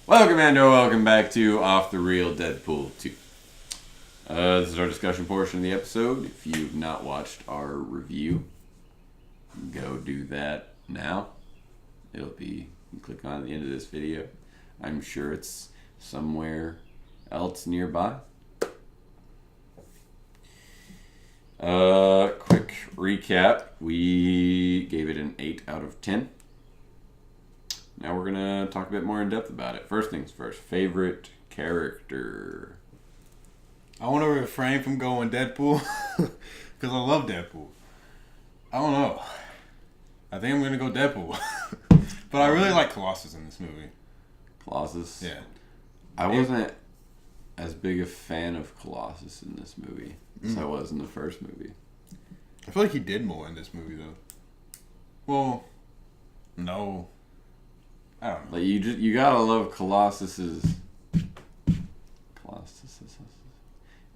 Welcome, Ando. Welcome back to Off the Reel Deadpool 2. This is our discussion portion of the episode. If you've not watched our review, go do that now. It'll be, you can click on the end of this video. I'm sure it's somewhere else nearby. Quick recap. We gave it an 8 out of 10. Now we're going to talk a bit more in depth about it. First things first, favorite character. I want to refrain from going Deadpool because I love Deadpool. I don't know. I think I'm going to go Deadpool. But I really like Colossus in this movie. Colossus? Yeah. I wasn't as big a fan of Colossus in this movie as I was in the first movie. I feel like he did more in this movie, though. Well, no. I don't know. Like you gotta love Colossus's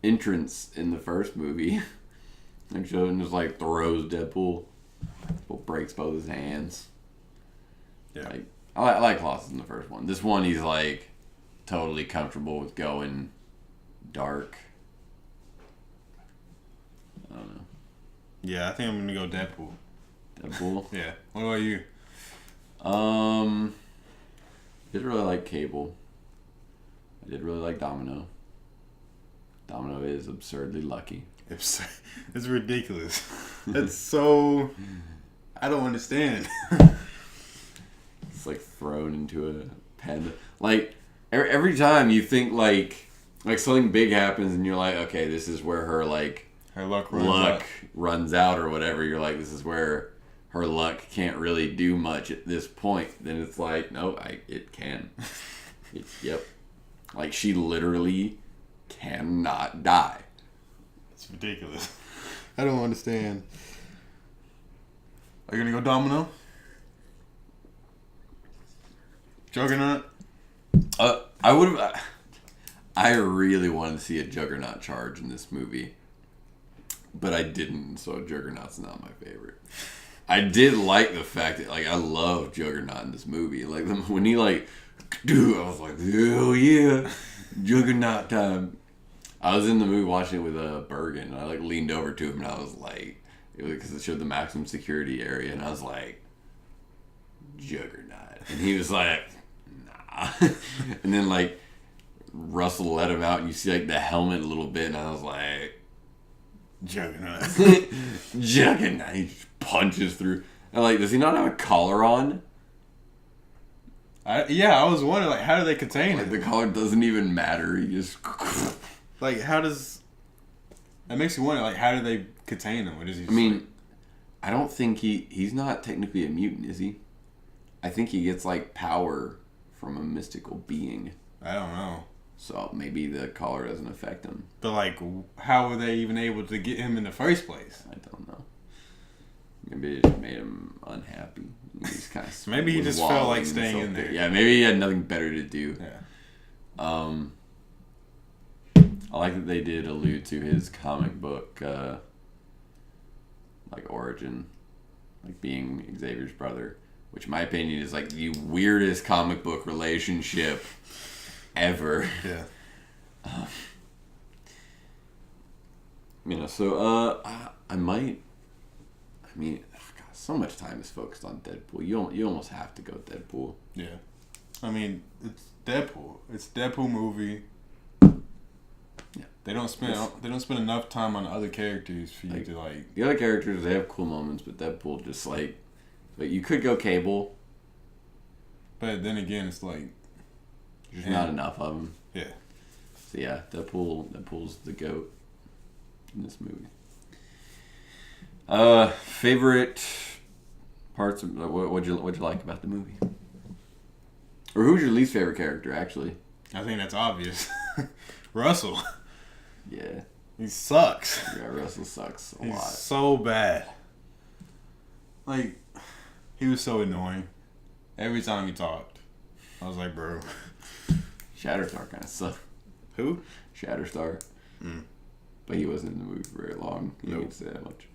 entrance in the first movie. And Jordan just like throws Deadpool. Deadpool breaks both his hands. Yeah. Like I like Colossus in the first one. This one he's like totally comfortable with going dark. I don't know. Yeah, I think I'm gonna go Deadpool. Deadpool? Yeah. What about you? I did really like Cable. I did really like Domino. Domino is absurdly lucky. It's ridiculous. It's so... I don't understand. It's like thrown into a pen. Like, every time you think like something big happens and you're like, okay, this is where her luck runs out or whatever. You're like, this is where her luck can't really do much at this point. Then it's like, no, it can. Yep. Like, she literally cannot die. It's ridiculous. I don't understand. Are you gonna go Domino? Juggernaut? I really wanted to see a Juggernaut charge in this movie. But I didn't, so Juggernaut's not my favorite. I did like the fact that, like, I love Juggernaut in this movie. Like, when he, like, dude, I was like, hell yeah, Juggernaut time. I was in the movie watching it with Bergen, and I, like, leaned over to him, and I was like, because it showed the maximum security area, and I was like, Juggernaut. And he was like, nah. And then, like, Russell let him out, and you see, like, the helmet a little bit, and I was like, Juggernaut. Juggernaut. He just punches through. And like, does he not have a collar on? I was wondering, like, how do they contain Like, him? the collar doesn't even matter. He just... Like, how does... That makes you wonder, like, how do they contain him? What is he? I mean, I don't think he's not technically a mutant, is he? I think he gets, like, power from a mystical being. I don't know. So maybe the collar doesn't affect him. But, like, how were they even able to get him in the first place? I don't know. Maybe it just made him unhappy. He's kind of maybe he just felt like staying in there. Yeah, maybe he had nothing better to do. Yeah. I like that they did allude to his comic book, like, origin, like being Xavier's brother, which in my opinion is like the weirdest comic book relationship ever. Yeah. So I might. I mean, God, so much time is focused on Deadpool. You almost have to go Deadpool. Yeah. I mean, it's Deadpool. It's a Deadpool movie. Yeah. They don't spend enough time on other characters for you to like. The other characters, they have cool moments, but Deadpool just like you could go Cable. But then again, it's like there's not enough of them. Yeah. So yeah, Deadpool's the GOAT in this movie. Favorite parts of what'd you like about the movie? Or who's your least favorite character, actually? I think that's obvious. Russell. Yeah. He sucks. Yeah, Russell sucks a He's lot. so bad. Like, he was so annoying. Every time he talked, I was like, bro. Shatterstar kind of sucked. Who? Shatterstar. But he wasn't in the movie for very long. He didn't say that much.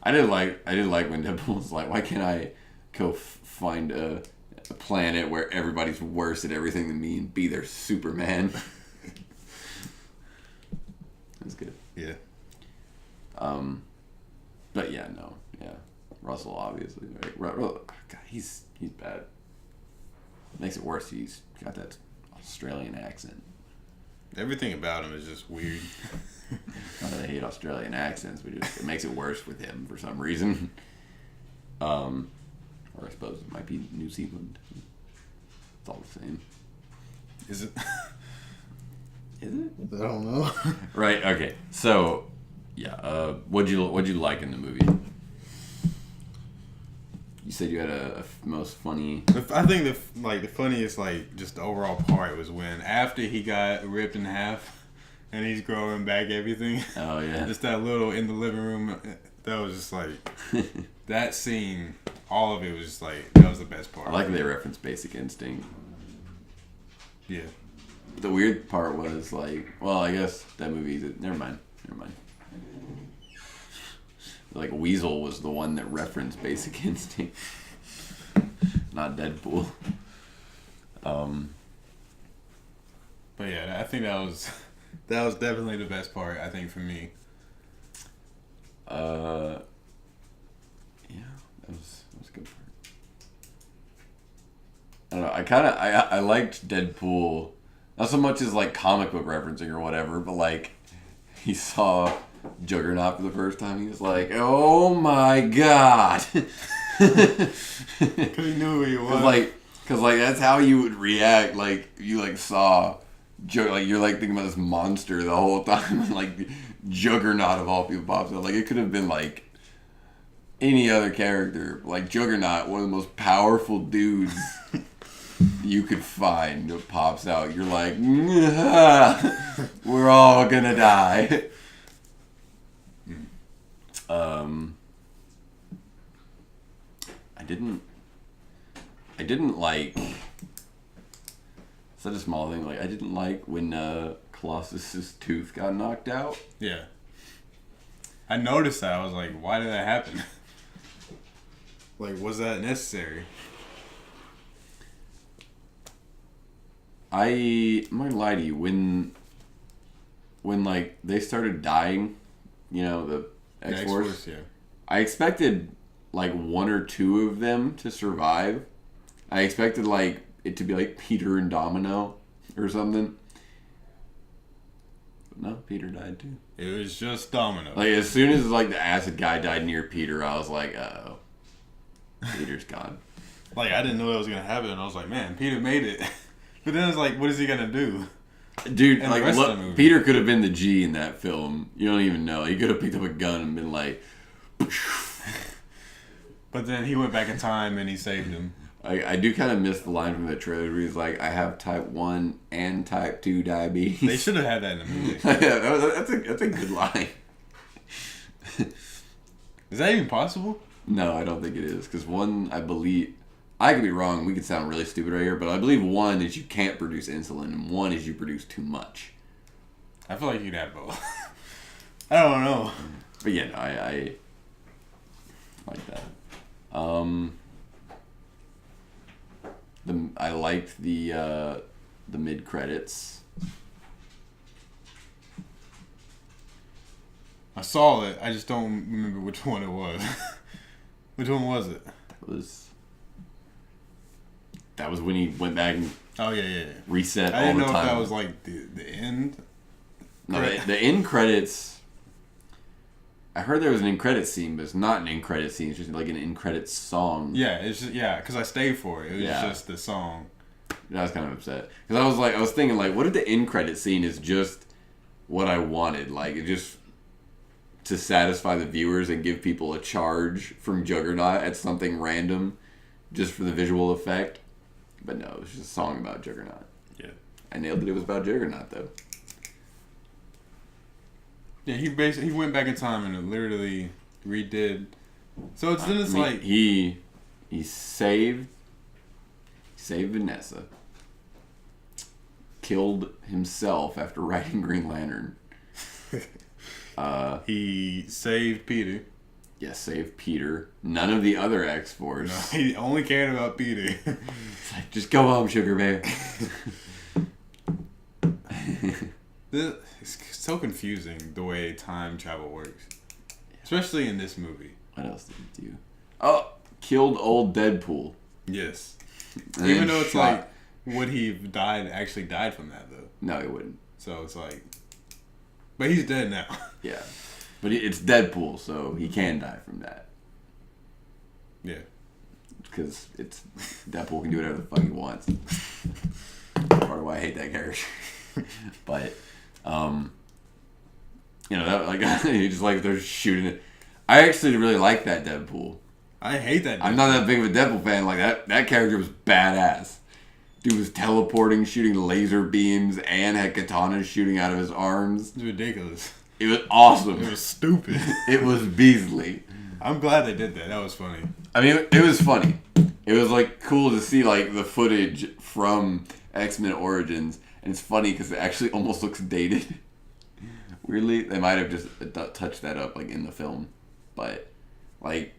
I did like when Deadpool was like, why can't I go find a planet where everybody's worse at everything than me and be their Superman. That's good. Yeah. But yeah, no, yeah, Russell obviously. Right? God, he's bad. Makes it worse. He's got that Australian accent. Everything about him is just weird. Not that I hate Australian accents, but it makes it worse with him for some reason. Or I suppose it might be New Zealand. It's all the same. Is it? Is it? I don't know. Right. Okay. So, yeah. What'd you like in the movie? You said you had a most funny. I think the funniest just the overall part was when after he got ripped in half, and he's growing back everything. Oh yeah. Just that little in the living room. That was just that scene. All of it was just that was the best part. I like that they reference Basic Instinct. Yeah. The weird part was well, I guess that movie. Never mind. Weasel was the one that referenced Basic Instinct, not Deadpool. But yeah, I think that was definitely the best part. I think for me. Yeah, that was a good part. I don't know. I liked Deadpool, not so much as comic book referencing or whatever, but he saw Juggernaut for the first time. He was like, "Oh my god!" Because he knew who he was. Because that's how you would react. You saw, you're thinking about this monster the whole time, and Juggernaut of all people pops up. It could have been any other character. Juggernaut, one of the most powerful dudes you could find, that pops out. You're like, we're all gonna die. I didn't like. Such a small thing. I didn't like when Colossus's tooth got knocked out. Yeah. I noticed that. I was like, why did that happen? Was that necessary? I'm not gonna lie to you. When they started dying, the X-Force, yeah. I expected one or two of them to survive. I expected it to be Peter and Domino or something. But no, Peter died too. It was just Domino. As soon as the acid guy died near Peter, I was like, uh-oh. Peter's gone. I didn't know that was gonna happen, and I was like, man, Peter made it. But then it's what is he gonna do? Dude, look, Peter could have been the G in that film. You don't even know. He could have picked up a gun and been like... But then he went back in time and he saved him. I do kind of miss the line from the trailer where he's like, I have type 1 and type 2 diabetes. They should have had that in the movie. Yeah, that's a good line. Is that even possible? No, I don't think it is. Because one, I believe... I could be wrong. We could sound really stupid right here. But I believe one is you can't produce insulin. And one is you produce too much. I feel like you'd have both. I don't know. But yeah, no, I like that. I liked the mid credits. I saw it. I just don't remember which one it was. Which one was it? That was when he went back and reset all the time. I didn't know if that was the end. No, the end credits. I heard there was an end credits scene, but it's not an end credits scene. It's just an end credits song. Yeah, it's just because I stayed for it. It was just the song. I was kind of upset because I was thinking what if the end credits scene is just what I wanted, just to satisfy the viewers and give people a charge from Juggernaut at something random, just for the visual effect. But no, it was just a song about Juggernaut. Yeah, I nailed it. It was about Juggernaut though. Yeah, he went back in time and literally redid. So it's he saved Vanessa, killed himself after writing Green Lantern. He saved Peter. Yeah, save Peter. None of the other X-Force. No, he only cared about Peter. It's like, just go home, Sugar Bear. It's so confusing the way time travel works. Especially in this movie. What else did he do? Oh, killed old Deadpool. Yes. And Even then though it's shot. like, would he have actually died from that, though? No, he wouldn't. So it's like... But he's dead now. Yeah. But it's Deadpool, so he can die from that. Yeah. Because it's Deadpool can do whatever the fuck he wants. Part of why I hate that character. But, you know, that, like, you just like they're shooting it. I actually really like that Deadpool. I hate that Deadpool. I'm not that big of a Deadpool fan. Like, that character was badass. Dude was teleporting, shooting laser beams, and had katanas shooting out of his arms. It's ridiculous. It was awesome. It was stupid. It was beastly. I'm glad they did that. That was funny. I mean, it was funny. It was, like, cool to see, like, the footage from X-Men Origins. And it's funny because it actually almost looks dated. Weirdly, they might have just touched that up, like, in the film. But, like...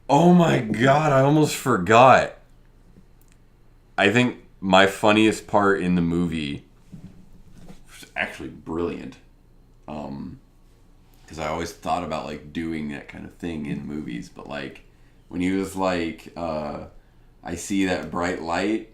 Oh my god, I almost forgot. I think my funniest part in the movie was actually brilliant. Because I always thought about, like, doing that kind of thing in movies. But, like, when he was like, I see that bright light,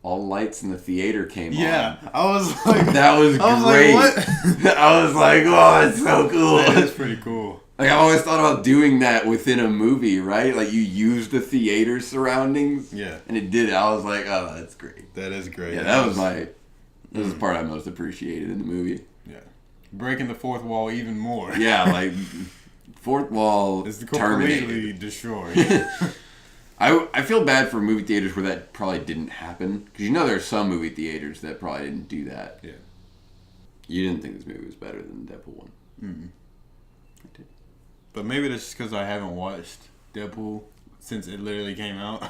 all lights in the theater came on. Yeah, I was like... That was great. Like, what? I was like, oh, it's so cool. That is pretty cool. Like, I always thought about doing that within a movie, right? Like, you use the theater surroundings. Yeah. And it did it. I was like, oh, that's great. That is great. Yeah, that was the part I most appreciated in the movie. Yeah. Breaking the fourth wall even more. Yeah, like, fourth wall It's terminated. completely destroyed. I feel bad for movie theaters where that probably didn't happen. Because you know there's some movie theaters that probably didn't do that. Yeah. You didn't think this movie was better than the Deadpool one. Mm-hmm. I did. But maybe that's just because I haven't watched Deadpool since it literally came out. I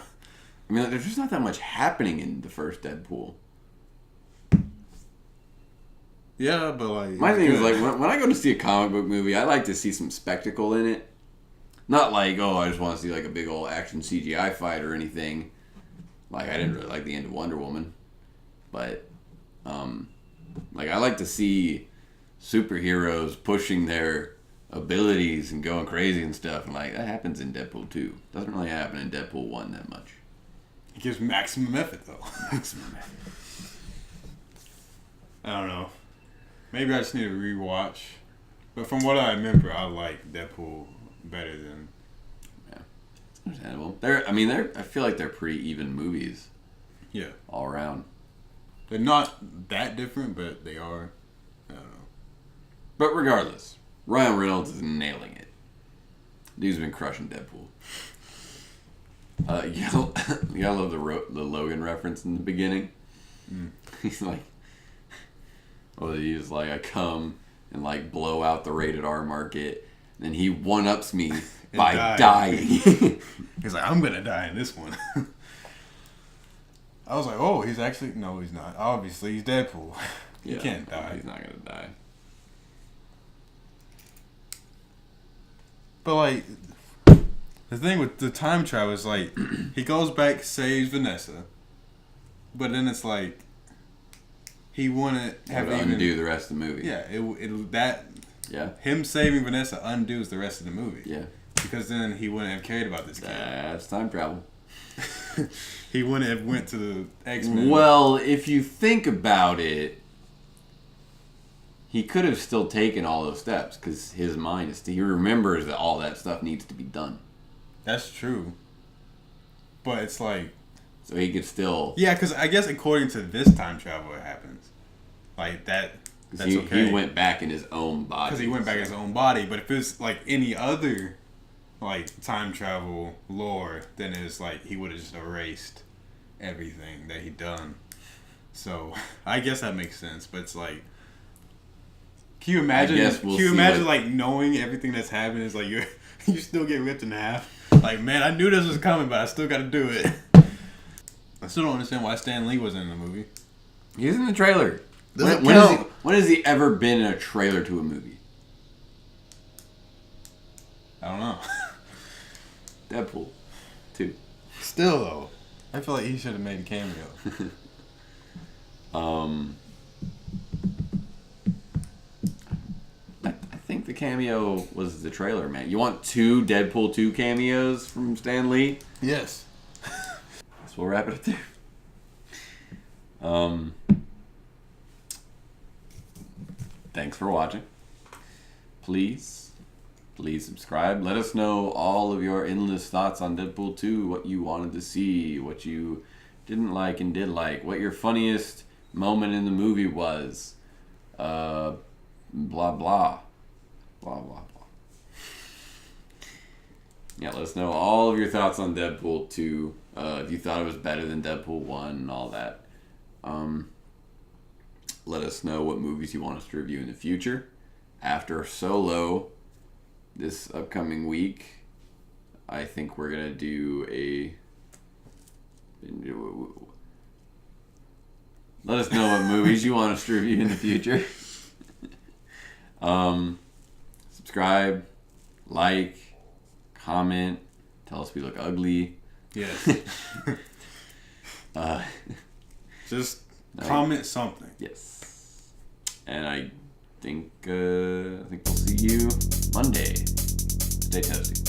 mean, like, there's just not that much happening in the first Deadpool. Yeah, but like... My thing is, like, when I go to see a comic book movie, I like to see some spectacle in it. Not like, oh, I just want to see, like, a big old action CGI fight or anything. Like, I didn't really like the end of Wonder Woman. But, like, I like to see superheroes pushing their abilities and going crazy and stuff. And, like, that happens in Deadpool 2. Doesn't really happen in Deadpool 1 that much. It gives maximum effort, though. Maximum effort. I don't know. Maybe I just need to rewatch. But from what I remember, I like Deadpool better than... Yeah. Understandable. I feel like they're pretty even movies. Yeah. All around. They're not that different, but they are. I don't know. But regardless, Ryan Reynolds is nailing it. Dude's been crushing Deadpool. You gotta love the Logan reference in the beginning. Mm. He's like, he's like, I come and like blow out the rated R market, and then he one-ups me by dying. He's like, I'm gonna die in this one. I was like, oh, he's actually... No, he's not. Obviously, he's Deadpool. He can't die. He's not gonna die. But, like, the thing with the time travel is, like, he goes back, saves Vanessa. But then it's like, he wouldn't have even... undo the rest of the movie. Yeah, Yeah. him saving Vanessa undoes the rest of the movie. Yeah. Because then he wouldn't have cared about this kid. That's time travel. He wouldn't have went to the X-Men. Well, if you think about it, he could have still taken all those steps because his mind he remembers that all that stuff needs to be done. That's true. But it's like... So he could still... Yeah, because I guess according to this time travel, it happens. Like, that's okay. He went back in his own body. Because he went back in his own body. But if it's like any other, like, time travel lore, then it's like he would have just erased everything that he'd done. So, I guess that makes sense. But it's like... Can you imagine, like, knowing everything that's happened is like, you still get ripped in half? Like, man, I knew this was coming, but I still got to do it. I still don't understand why Stan Lee wasn't in the movie. He's in the trailer. When has he ever been in a trailer to a movie? I don't know. Deadpool 2. Still though, I feel like he should have made a cameo. I think the cameo was the trailer, man. You want 2 Deadpool 2 cameos from Stan Lee? Yes. So we'll wrap it up there. Thanks for watching. Please subscribe. Let us know all of your endless thoughts on Deadpool 2, what you wanted to see, what you didn't like and did like, what your funniest moment in the movie was. Blah, blah. Blah, blah, blah. Yeah, let us know all of your thoughts on Deadpool 2. If you thought it was better than Deadpool 1 and all that. Let us know what movies you want us to review in the future. After Solo this upcoming week, I think we're going to do a... Let us know what movies you want us to review in the future. Subscribe, like, comment, tell us we look ugly. Yes. Just comment something. Yes. And I think we'll see you Monday. Stay toasty.